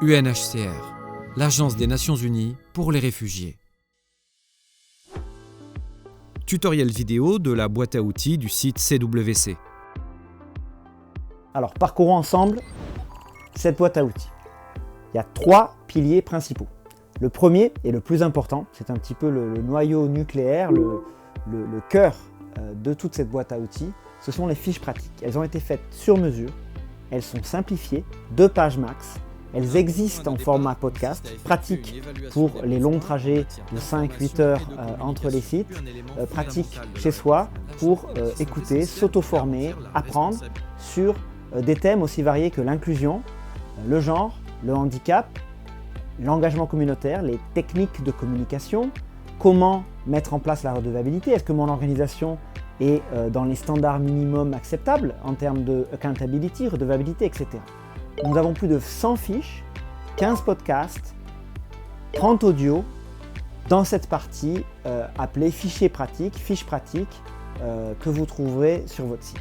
UNHCR, l'Agence des Nations Unies pour les réfugiés. Tutoriel vidéo de la boîte à outils du site CWC. Alors, parcourons ensemble cette boîte à outils. Il y a 3 piliers principaux. Le premier et le plus important, c'est un petit peu le noyau nucléaire, le cœur de toute cette boîte à outils, ce sont les fiches pratiques. Elles ont été faites sur mesure, elles sont simplifiées, 2 pages max, elles existent en format podcast, pratique pour les longs trajets de 5-8 heures entre les sites, pratique chez soi pour écouter, s'auto-former, apprendre sur des thèmes aussi variés que l'inclusion, le genre, le handicap, l'engagement communautaire, les techniques de communication, comment mettre en place la redevabilité, est-ce que mon organisation est dans les standards minimums acceptables en termes de accountability, redevabilité, etc. Nous avons plus de 100 fiches, 15 podcasts, 30 audios dans cette partie appelée fichiers pratiques, fiches pratiques que vous trouverez sur votre site.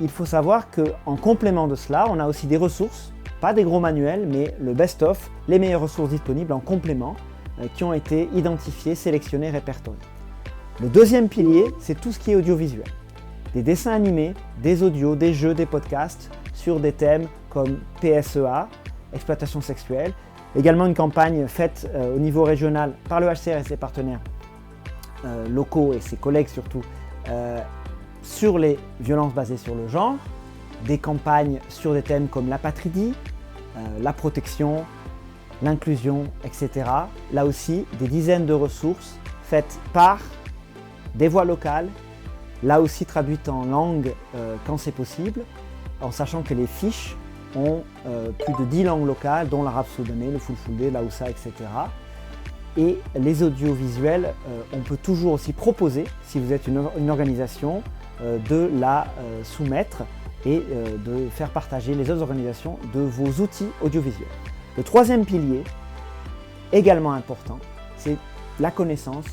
Il faut savoir qu'en complément de cela, on a aussi des ressources, pas des gros manuels, mais le best-of, les meilleures ressources disponibles en complément qui ont été identifiées, sélectionnées, répertoriées. Le deuxième pilier, c'est tout ce qui est audiovisuel. Des dessins animés, des audios, des jeux, des podcasts sur des thèmes comme PSEA, exploitation sexuelle. Également une campagne faite au niveau régional par le HCR et ses partenaires locaux et ses collègues surtout sur les violences basées sur le genre. Des campagnes sur des thèmes comme l'apatridie, la protection, l'inclusion, etc. Là aussi, des dizaines de ressources faites par des voix locales, là aussi traduites en langue quand c'est possible, en sachant que les fiches ont plus de 10 langues locales, dont l'arabe soudanais, le fulfulde, l'haoussa, etc. Et les audiovisuels, on peut toujours aussi proposer, si vous êtes une organisation, de la soumettre et de faire partager les autres organisations de vos outils audiovisuels. Le troisième pilier, également important, c'est la connaissance,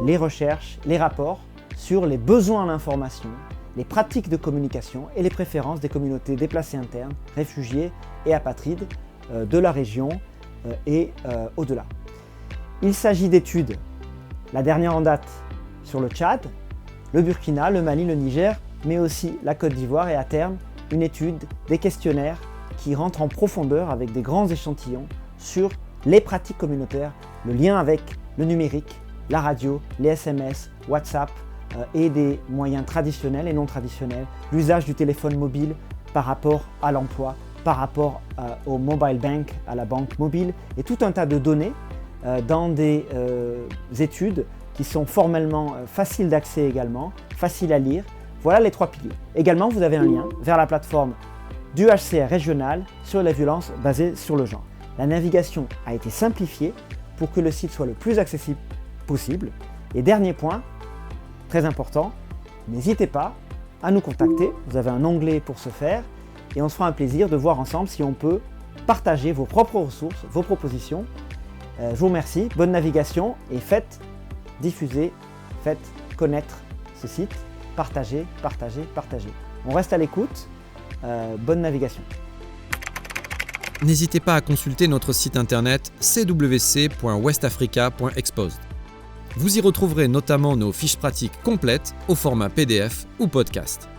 les recherches, les rapports sur les besoins en information, les pratiques de communication et les préférences des communautés déplacées internes, réfugiés et apatrides de la région et au-delà. Il s'agit d'études, la dernière en date sur le Tchad, le Burkina, le Mali, le Niger, mais aussi la Côte d'Ivoire et à terme, une étude des questionnaires qui rentrent en profondeur avec des grands échantillons sur les pratiques communautaires, le lien avec le numérique, la radio, les SMS, WhatsApp et des moyens traditionnels et non traditionnels, l'usage du téléphone mobile par rapport à l'emploi, par rapport au mobile bank, à la banque mobile et tout un tas de données dans des études qui sont formellement faciles d'accès également, faciles à lire. Voilà les 3 piliers. Également, vous avez un lien vers la plateforme du HCR régional sur les violences basées sur le genre. La navigation a été simplifiée pour que le site soit le plus accessible possible. Et dernier point, très important, n'hésitez pas à nous contacter. Vous avez un onglet pour ce faire et on se fera un plaisir de voir ensemble si on peut partager vos propres ressources, vos propositions. Je vous remercie, bonne navigation et faites diffuser, faites connaître ce site. Partagez, partagez, partagez. On reste à l'écoute. Bonne navigation. N'hésitez pas à consulter notre site internet cwc.westafrica.exposed. Vous y retrouverez notamment nos fiches pratiques complètes au format PDF ou podcast.